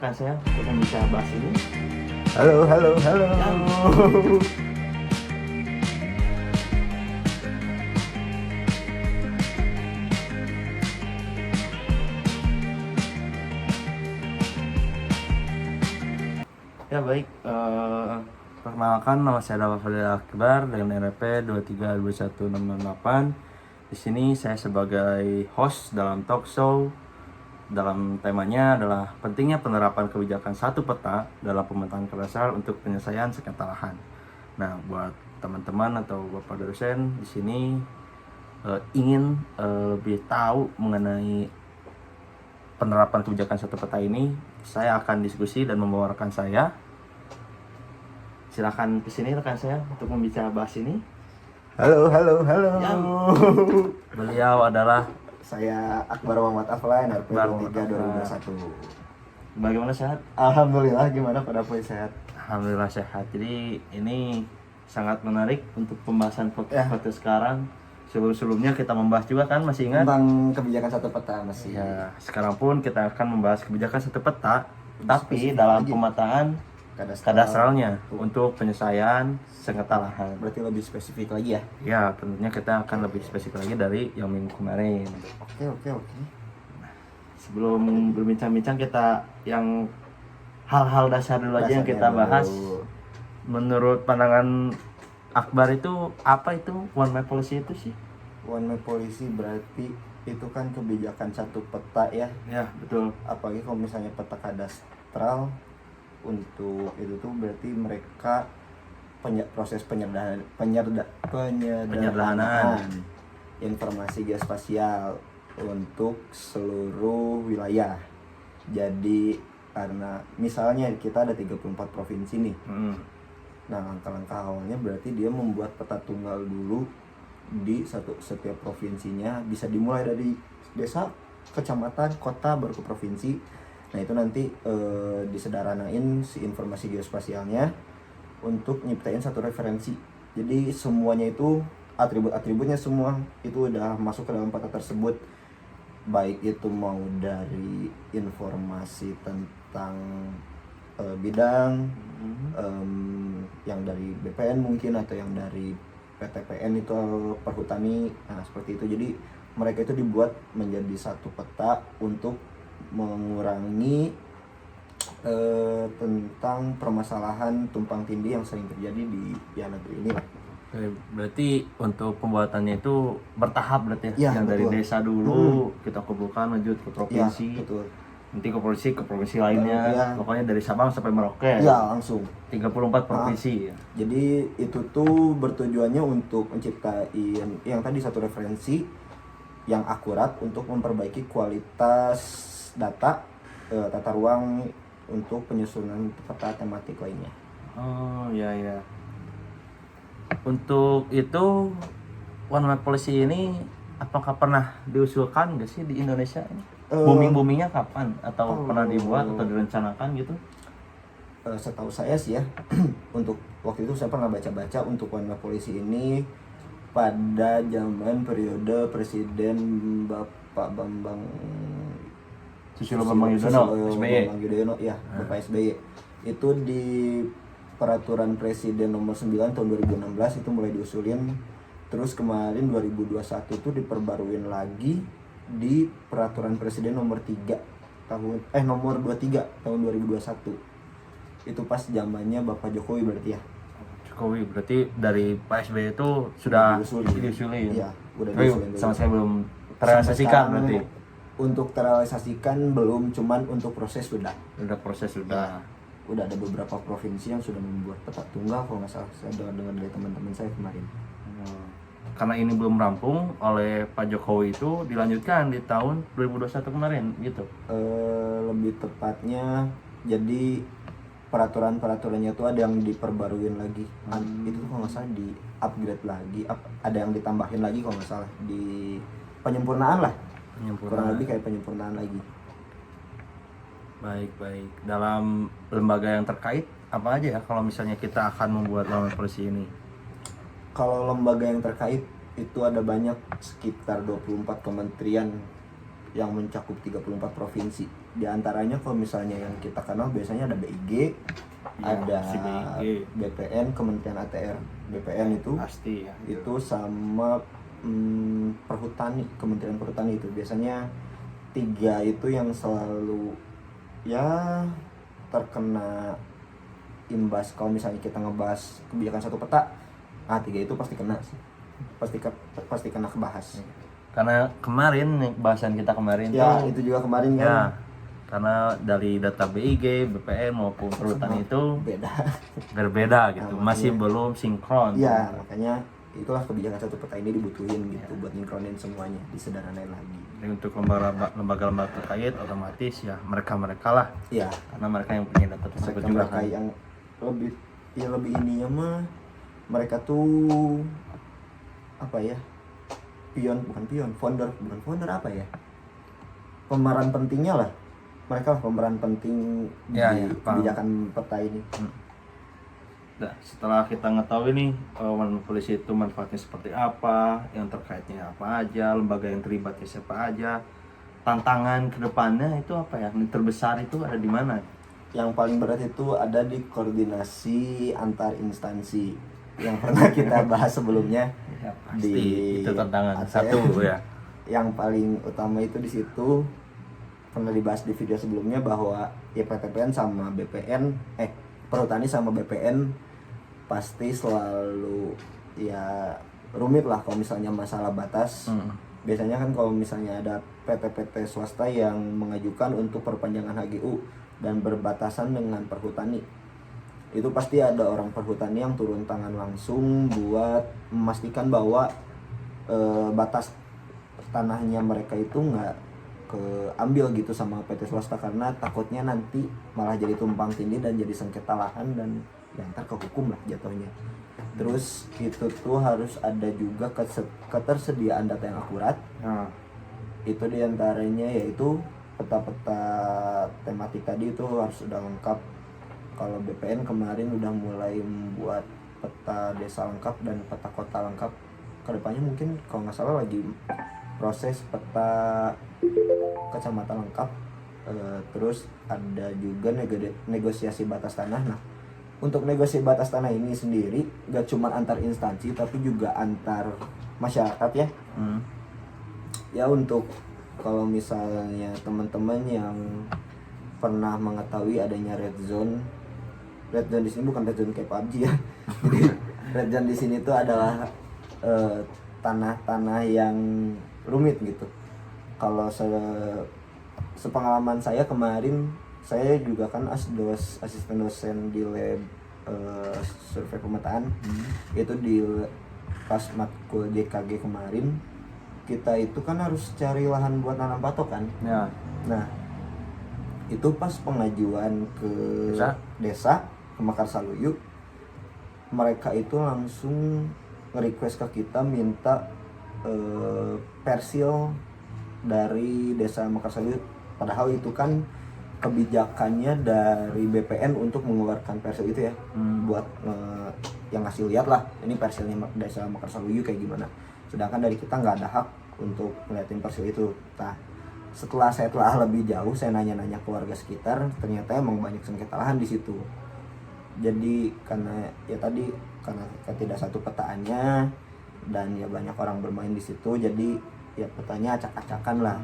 Kan saya untuk bisa bahas ini. Halo, halo, halo. Ya baik, perkenalkan nama saya adalah Fadil Akbar dengan NRP 2321668. Di sini saya sebagai host dalam talk show. Dalam temanya adalah pentingnya penerapan kebijakan satu peta dalam pemetaan dasar untuk penyelesaian sengketa lahan. Nah, buat teman-teman atau bapak dosen di sini ingin lebih tahu mengenai penerapan kebijakan satu peta ini, saya akan diskusi dan membawakan saya. Silakan ke sini rekan saya untuk membicara bahas ini. Halo, halo, halo. Ya. Beliau adalah Saya Akbar Muhammad Aflan, RP Akbar 23 Muhammad 2021. bagaimana sehat? Alhamdulillah, gimana pada poin sehat? Alhamdulillah sehat. Jadi ini sangat menarik untuk pembahasan Ya. podcast sekarang. Sebelumnya kita membahas juga kan, masih ingat? Tentang kebijakan satu peta masih. Ya, sekarang pun kita akan membahas kebijakan satu peta, tapi spesifik dalam lagi. pemetaan kadastralnya untuk penyelesaian sengketa lahan. Berarti lebih spesifik lagi ya? Ya, tentunya kita akan lebih spesifik lagi dari yang minggu kemarin. Oke. Sebelum berbincang-bincang, kita yang hal-hal dasar dulu aja yang kita Dasarnya bahas. dulu. Menurut pandangan Akbar itu apa itu one map policy itu sih? One map policy berarti itu kan kebijakan satu peta ya. Ya, betul. Apalagi kalau misalnya peta kadastral, untuk itu tuh berarti mereka proses penyederhanaan informasi geospasial untuk seluruh wilayah. Jadi karena misalnya kita ada 34 provinsi nih. Nah, langkah-langkah awalnya berarti dia membuat peta tunggal dulu di setiap provinsinya, bisa dimulai dari desa, kecamatan, kota, baru ke provinsi. Nah, itu nanti disederhanain si informasi geospasialnya untuk nyiptain satu referensi. Jadi semuanya itu atribut-atributnya semua itu udah masuk ke dalam peta tersebut. Baik itu mau dari informasi tentang bidang yang dari BPN mungkin, atau yang dari PTPN itu perhutani, nah seperti itu. Jadi mereka itu dibuat menjadi satu peta untuk mengurangi tentang permasalahan tumpang tindih yang sering terjadi di negeri ini lah. Berarti untuk pembuatannya itu bertahap berarti Ya, yang dari betul. desa dulu kita kumpulkan lanjut ke provinsi. Ya, betul. Nanti ke provinsi lainnya. Ya. Pokoknya dari Sabang sampai Merauke. Ya, langsung 34 provinsi. Jadi itu tuh bertujuannya untuk menciptain yang tadi satu referensi yang akurat untuk memperbaiki kualitas data tata ruang untuk penyusunan peta tematik lainnya. Oh, ya. Untuk itu one map policy ini apakah pernah diusulkan nggak sih di Indonesia ini? Boomingnya kapan? Atau pernah dibuat atau direncanakan gitu? Setahu saya sih ya, untuk waktu itu saya pernah baca-baca untuk one map policy ini pada zaman periode Presiden Bapak Bambang Susilo Bambang Yudhoyono, Yudhoyono ya, Bapak SBY. Itu di peraturan Presiden nomor 9 tahun 2016 itu mulai diusulin. Terus kemarin 2021 itu diperbaruin lagi di peraturan Presiden nomor 23 tahun 2021. Itu pas zamannya Bapak Jokowi berarti ya. Jokowi berarti dari Pak SBY itu sudah diusulin. Iya, udah Tapi diusulin. sama sekali belum terrealisasikan berarti. Untuk terrealisasikan belum, cuman untuk proses sudah. Udah proses sudah. Udah ada beberapa provinsi yang sudah membuat peta tunggal kalau nggak salah, saya dengar dari teman-teman saya kemarin. Karena ini belum rampung oleh Pak Jokowi itu dilanjutkan di tahun 2021 kemarin gitu. Lebih tepatnya jadi peraturan-peraturannya tuh ada yang diperbaruin lagi. Itu tuh kalau nggak salah di upgrade lagi, ada yang ditambahin lagi kalau nggak salah, di penyempurnaan lah. Kurang lebih kayak penyempurnaan lagi. Baik. Dalam lembaga yang terkait apa aja ya kalau misalnya kita akan membuat one map policy ini? Kalau lembaga yang terkait itu ada banyak, sekitar 24 kementerian yang mencakup 34 provinsi. Di antaranya kalau misalnya yang kita kenal biasanya ada BIG, Ya, ada si BIG. BPN, Kementerian ATR. BPN itu Pasti ya. itu sama Perhutani, Kementerian Perhutani itu biasanya 3 itu yang selalu ya terkena imbas kalau misalnya kita ngebahas kebijakan satu peta. 3 itu pasti kena sih, pasti kena kebahas. Karena kemarin nih, bahasan kita kemarin Ya tuh itu juga kemarin kan ya, karena dari data BIG, BPN maupun Perhutani itu beda. berbeda gitu, Nah, masih makanya- belum sinkron. Iya, makanya itulah kebijakan satu peta ini dibutuhin gitu buat sinkronin semuanya, disederhanain lagi. Jadi untuk lembaga-lembaga terkait otomatis ya mereka lah, Iya, karena mereka yang punya data tersebut juga mereka kan. yang lebih ininya mah mereka tuh apa ya? Founder apa ya? Pemeran pentingnya lah. Mereka lah pemeran penting Ya, di ya, paham. kebijakan peta ini. Nah, setelah kita ngetahui nih polisi itu manfaatnya seperti apa, yang terkaitnya apa aja, lembaga yang terlibatnya siapa aja, tantangan kedepannya itu apa ya? Yang terbesar itu ada di mana? Yang paling berat itu ada di koordinasi antar instansi yang pernah kita bahas sebelumnya. Ya, pasti Di itu tantangan ATM. satu ya. Yang paling utama itu di situ pernah dibahas di video sebelumnya bahwa ya PTPN sama BPN Perhutani sama BPN pasti selalu ya rumit lah kalau misalnya masalah batas. Biasanya kan kalau misalnya ada PT-PT swasta yang mengajukan untuk perpanjangan HGU dan berbatasan dengan Perhutani, itu pasti ada orang Perhutani yang turun tangan langsung buat memastikan bahwa batas tanahnya mereka itu nggak keambil gitu sama PT swasta, karena takutnya nanti malah jadi tumpang tindih dan jadi sengketa lahan dan ya ntar ke hukum lah jatuhnya. Terus itu tuh harus ada juga ketersediaan data yang akurat. Nah, Itu diantaranya yaitu peta-peta tematik tadi itu harus sudah lengkap. Kalau BPN kemarin udah mulai membuat peta desa lengkap dan peta kota lengkap. Kedepannya mungkin kalau nggak salah lagi proses peta kecamatan lengkap. Terus ada juga negosiasi batas tanah. Nah, untuk negosiasi batas tanah ini sendiri gak cuma antar instansi tapi juga antar masyarakat ya. Ya untuk kalau misalnya teman-teman yang pernah mengetahui adanya red zone di sini bukan red zone kayak PUBG ya. Jadi red zone di sini tuh adalah tanah-tanah yang rumit gitu. Kalau sepengalaman saya kemarin, saya juga kan asisten dosen di lab survei pemetaan. Itu di pas matkul JKG kemarin, kita itu kan harus cari lahan buat nanam patok kan. ya. Nah, itu pas pengajuan ke desa ke Mekarsaluyuk, mereka itu langsung nge-request ke kita minta persil dari desa Mekarsaluyuk. Padahal itu kan kebijakannya dari BPN untuk mengeluarkan persil itu ya, buat yang ngasih lihat lah ini persilnya desa Mekarsaluyuk kayak gimana. Sedangkan dari kita nggak ada hak untuk ngeliatin persil itu. Nah, setelah saya telah lebih jauh, saya nanya-nanya ke warga sekitar, ternyata emang banyak sengketa lahan di situ. Jadi karena ketidak satu petaannya dan ya banyak orang bermain di situ, jadi ya petanya acak-acakan lah.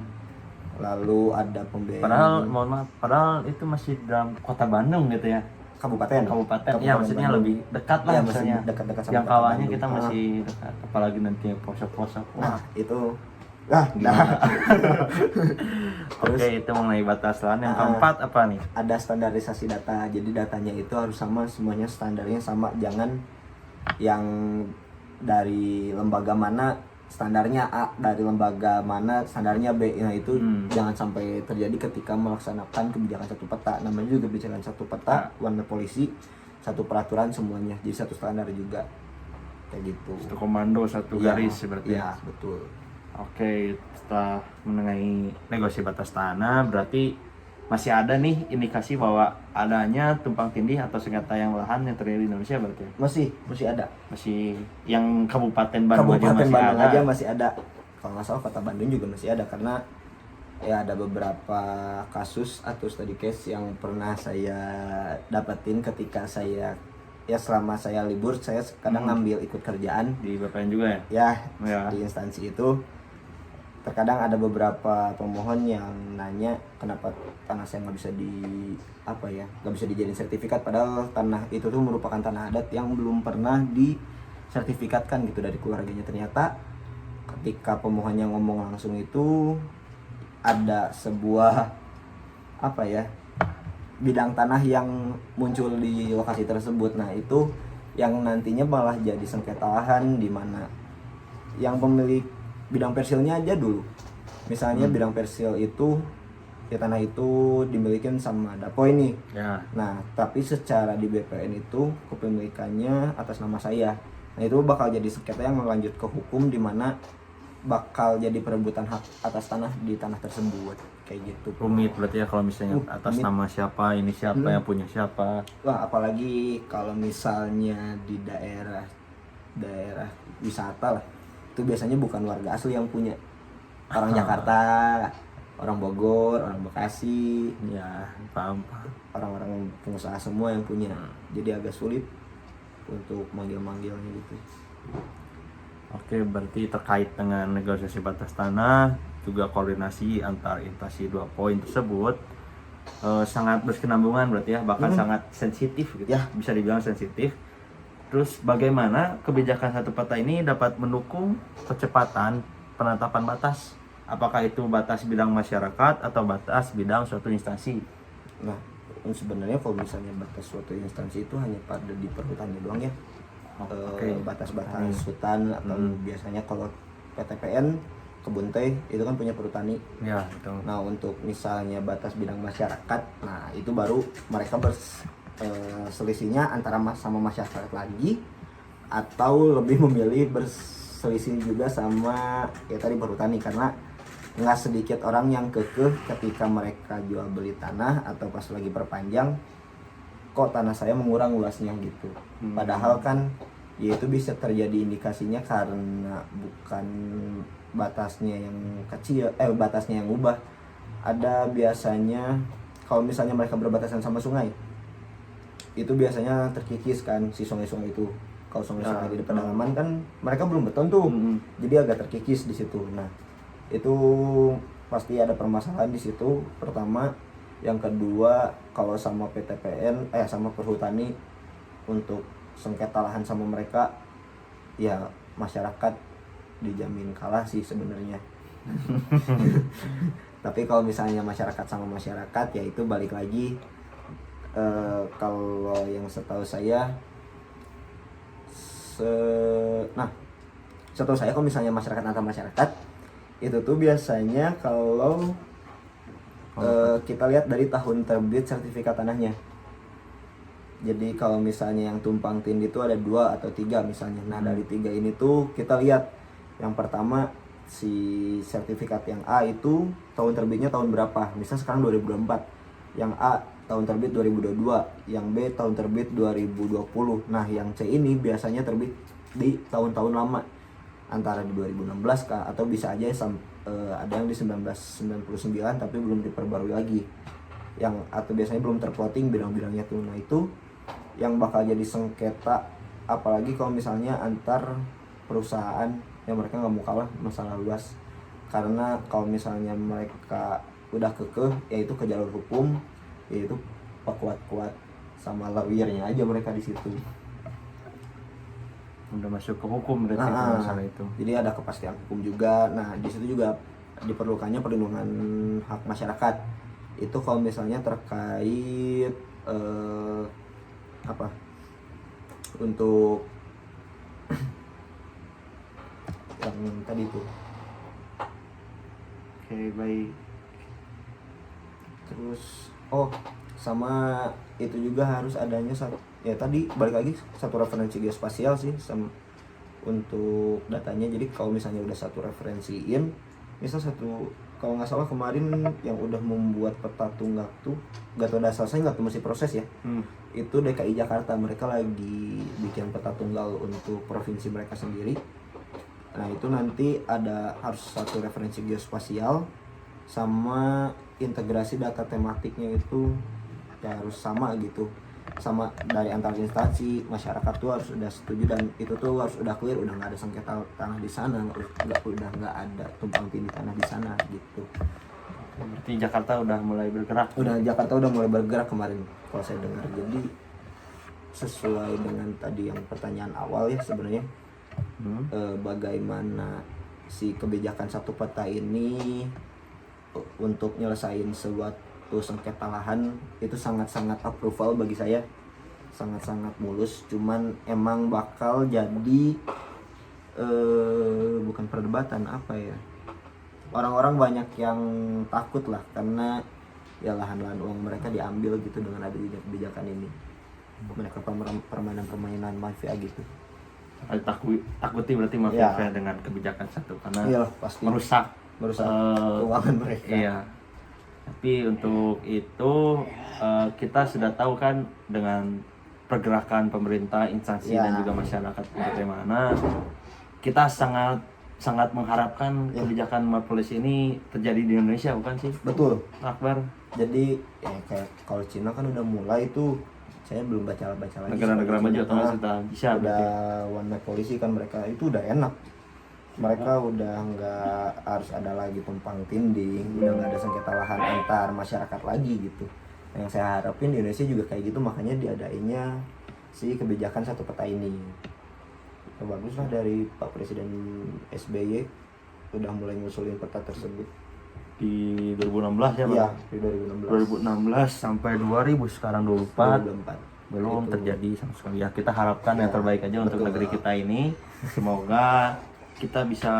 Lalu ada pembiayaan. Padahal itu masih dalam kota Bandung gitu ya. Kabupaten Ya maksudnya Bandung. lebih dekat lah Ya, misalnya. masih dekat-dekat sama Jangkauannya kota kita Bandung. masih dekat, apalagi nanti pelosok-pelosok. Nah, itu Oke, itu mengenai batas lahan. Yang keempat apa nih? ada standarisasi data. Jadi datanya itu harus sama, semuanya standarnya sama. Jangan yang dari lembaga mana standarnya A, dari lembaga mana standarnya B. Nah itu jangan sampai terjadi ketika melaksanakan kebijakan satu peta. Namanya juga kebijakan satu peta, warna polisi, satu peraturan semuanya. Jadi satu standar juga. Kayak gitu. Satu komando, satu Iya, garis seperti iya, betul. Oke, setelah mengenai negosiasi batas tanah, berarti masih ada nih indikasi bahwa adanya tumpang tindih atau sengketa yang lahan yang terjadi di Indonesia berarti ya? Masih ada. Masih yang Kabupaten Bandung Kabupaten aja masih Bandung ada. aja masih ada. Kalau nggak salah kota Bandung juga masih ada, karena Ya ada beberapa kasus atau study case yang pernah saya dapetin ketika saya ya selama saya libur saya kadang ngambil ikut kerjaan Di BPN juga ya? ya Ya. di instansi itu. Terkadang ada beberapa pemohon yang nanya kenapa tanah saya nggak bisa nggak bisa dijadiin sertifikat, padahal tanah itu tuh merupakan tanah adat yang belum pernah disertifikatkan gitu dari keluarganya. Ternyata ketika pemohonnya ngomong langsung itu ada sebuah bidang tanah yang muncul di lokasi tersebut. Nah itu yang nantinya malah jadi sengketa lahan, di mana yang pemilik bidang persilnya aja dulu, misalnya bidang persil itu ya tanah itu dimiliki sama Dapoy nih. Ya. Nah tapi secara di BPN itu kepemilikannya atas nama saya. Nah itu bakal jadi sengketa yang melanjut ke hukum, di mana bakal jadi perebutan hak atas tanah di tanah tersebut kayak gitu. Rumit berarti ya kalau misalnya atas rumit. nama siapa, ini siapa yang punya siapa. Wah apalagi kalau misalnya di daerah wisata lah, itu biasanya bukan warga asli yang punya, orang Jakarta, orang Bogor, orang Bekasi, Ya, paham. orang-orang pengusaha semua yang punya. Jadi agak sulit untuk manggil-manggilnya gitu. Oke, berarti terkait dengan negosiasi batas tanah, juga koordinasi antar instansi 2 poin tersebut sangat berkesinambungan berarti ya, bahkan sangat sensitif gitu. Ya. Bisa dibilang sensitif. Terus bagaimana kebijakan satu peta ini dapat mendukung percepatan penetapan batas? Apakah itu batas bidang masyarakat atau batas bidang suatu instansi? Nah sebenarnya kalau misalnya batas suatu instansi itu hanya pada di perhutannya doang ya. Batas-batas hutan atau biasanya kalau PTPN kebun teh itu kan punya perhutani. Ya, itu. Nah untuk misalnya batas bidang masyarakat, nah itu baru mereka selisihnya antara sama masyarakat lagi, atau lebih memilih berselisih juga sama ya tadi perhutani, karena nggak sedikit orang yang kekeh ketika mereka jual beli tanah atau pas lagi perpanjang, kok tanah saya mengurang luasnya gitu. Padahal kan ya itu bisa terjadi indikasinya karena bukan batasnya yang kecil, batasnya yang ubah. Ada biasanya kalau misalnya mereka berbatasan sama sungai, itu biasanya terkikis kan si sungai-sungai itu. Kalau sungai-sungai di pedalaman kan mereka belum beton tuh, jadi agak terkikis di situ. Nah itu pasti ada permasalahan di situ. Pertama, yang kedua kalau sama PTPN sama perhutani untuk sengketa lahan sama mereka, ya masyarakat dijamin kalah sih sebenarnya. Tapi kalau misalnya masyarakat sama masyarakat, ya itu balik lagi. Kalau yang setahu saya, setahu saya kalau misalnya masyarakat antar masyarakat itu tuh biasanya kalau kita lihat dari tahun terbit sertifikat tanahnya. Jadi kalau misalnya yang tumpang tindih itu ada 2 atau 3 misalnya. Nah dari 3 ini tuh kita lihat, yang pertama si sertifikat yang A itu tahun terbitnya tahun berapa. Misal sekarang 2024, yang A tahun terbit 2022, yang B tahun terbit 2020. Nah yang C ini biasanya terbit di tahun-tahun lama, antara di 2016 kah, atau bisa aja ada yang di 1999 tapi belum diperbarui lagi, yang atau biasanya belum terplotting bidang-bidangnya tuh. Nah itu yang bakal jadi sengketa, apalagi kalau misalnya antar perusahaan yang mereka nggak mau kalah masalah luas. Karena kalau misalnya mereka udah kekeh, yaitu ke jalur hukum, yaitu kuat-kuat sama lawyernya aja mereka di situ. Udah masuk ke hukum berarti masalah itu. Jadi ada kepastian hukum juga. Nah di situ juga diperlukannya perlindungan hak masyarakat. Itu kalau misalnya terkait untuk yang tadi itu. Oke, baik. Terus sama itu juga harus adanya ya tadi balik lagi satu referensi geospasial sih sama untuk datanya. Jadi kalau misalnya udah satu referensiin, misal kalau nggak salah kemarin yang udah membuat peta tunggak tuh nggak tahu udah selesai nggak tuh, masih proses ya. Itu DKI Jakarta, mereka lagi bikin peta tunggal untuk provinsi mereka sendiri. Nah itu nanti harus satu referensi geospasial sama integrasi data tematiknya itu ya harus sama gitu, sama dari antar instansi. Masyarakat tuh harus udah setuju dan itu tuh harus udah clear, udah nggak ada sengketa tanah di sana, udah nggak ada tumpang tindih tanah di sana gitu. Berarti Jakarta udah mulai bergerak. Jakarta udah mulai bergerak kemarin kalau saya dengar. Jadi sesuai dengan tadi yang pertanyaan awal ya sebenarnya, bagaimana si kebijakan satu peta ini untuk nyelesain suatu sengketa lahan itu sangat-sangat approval bagi saya, sangat-sangat mulus. Cuman emang bakal jadi bukan perdebatan apa ya, orang-orang banyak yang takut lah karena ya lahan-lahan uang mereka diambil gitu dengan adanya kebijakan ini. Mereka permainan mafia gitu. Takuti berarti mafia dengan kebijakan satu karena Iyalah, pasti merusak keuangan mereka. Iya. Tapi untuk itu kita sudah tahu kan dengan pergerakan pemerintah, instansi dan juga masyarakat bagaimana, kita sangat mengharapkan kebijakan Marpolis ini terjadi di Indonesia, bukan sih? Betul, Akbar. jadi ya kayak kalau Cina kan udah mulai tuh, saya belum baca lagi. Negara-negara maju atau sudah bisa udah one map polisi kan, mereka itu udah enak. Mereka udah nggak harus ada lagi tumpang tindih, udah nggak ada sengketa lahan antar masyarakat lagi gitu. Yang saya harapin di Indonesia juga kayak gitu, makanya diadainnya si kebijakan satu peta ini. Ya, bagus lah dari Pak Presiden SBY udah mulai ngusulin peta tersebut di 2016 ya, Pak? Iya, di 2016 sampai 2000 sekarang 24 belum Itu terjadi sama sekali. Ya kita harapkan yang terbaik aja untuk betul. negeri kita ini. Semoga kita bisa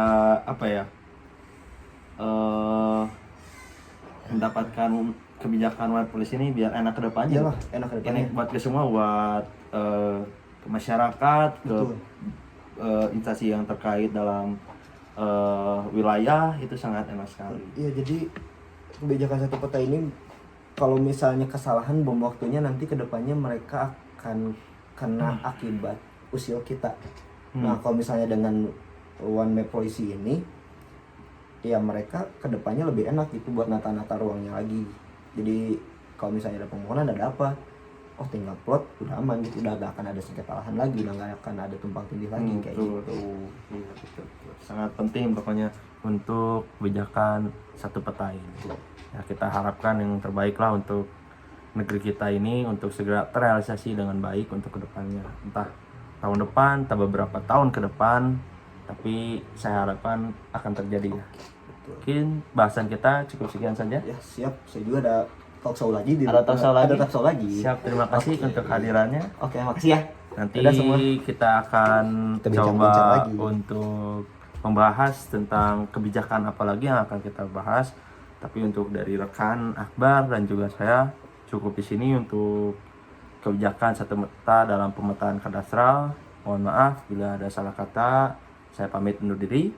mendapatkan kebijakan Marpolis ini biar enak ke depannya. Iyalah, enak ke depannya. Ini buat ke semua, buat ke masyarakat, ke instansi yang terkait dalam wilayah, itu sangat enak sekali. Iya, jadi kebijakan satu peta ini kalau misalnya kesalahan bom waktunya nanti kedepannya mereka akan kena akibat usil kita. Nah kalau misalnya dengan one map polisi ini, ya mereka kedepannya lebih enak gitu buat nata-nata ruangnya lagi. Jadi kalau misalnya ada permohonan, ada apa, oh tinggal plot udah aman gitu, udah gak akan ada sengketa lahan lagi, udah gak akan ada tumpang tindih lagi kayak gitu. Iya, betul. Sangat penting pokoknya untuk kebijakan satu peta ini. Ya, kita harapkan yang terbaik lah untuk negeri kita ini, untuk segera terrealisasi dengan baik untuk kedepannya. Entah tahun depan, entah beberapa tahun ke depan, tapi saya harapkan akan terjadi ya. Mungkin bahasan kita cukup sekian saja. Ya siap, saya juga ada talk show lagi. Ada talk show lagi? lagi. Siap, terima kasih untuk hadirannya. Oke, makasih ya. Nanti semua. kita akan Kita coba bincang-bincang lagi untuk membahas tentang kebijakan apa lagi yang akan kita bahas. Tapi untuk dari rekan Akbar dan juga saya cukup di sini untuk kebijakan satu peta dalam pemetaan kadastral. Mohon maaf bila ada salah kata. Saya pamit undur diri.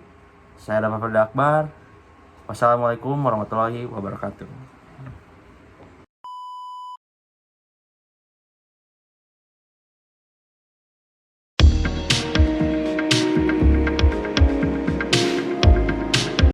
Saya Dafa Akbar. Wassalamualaikum warahmatullahi wabarakatuh.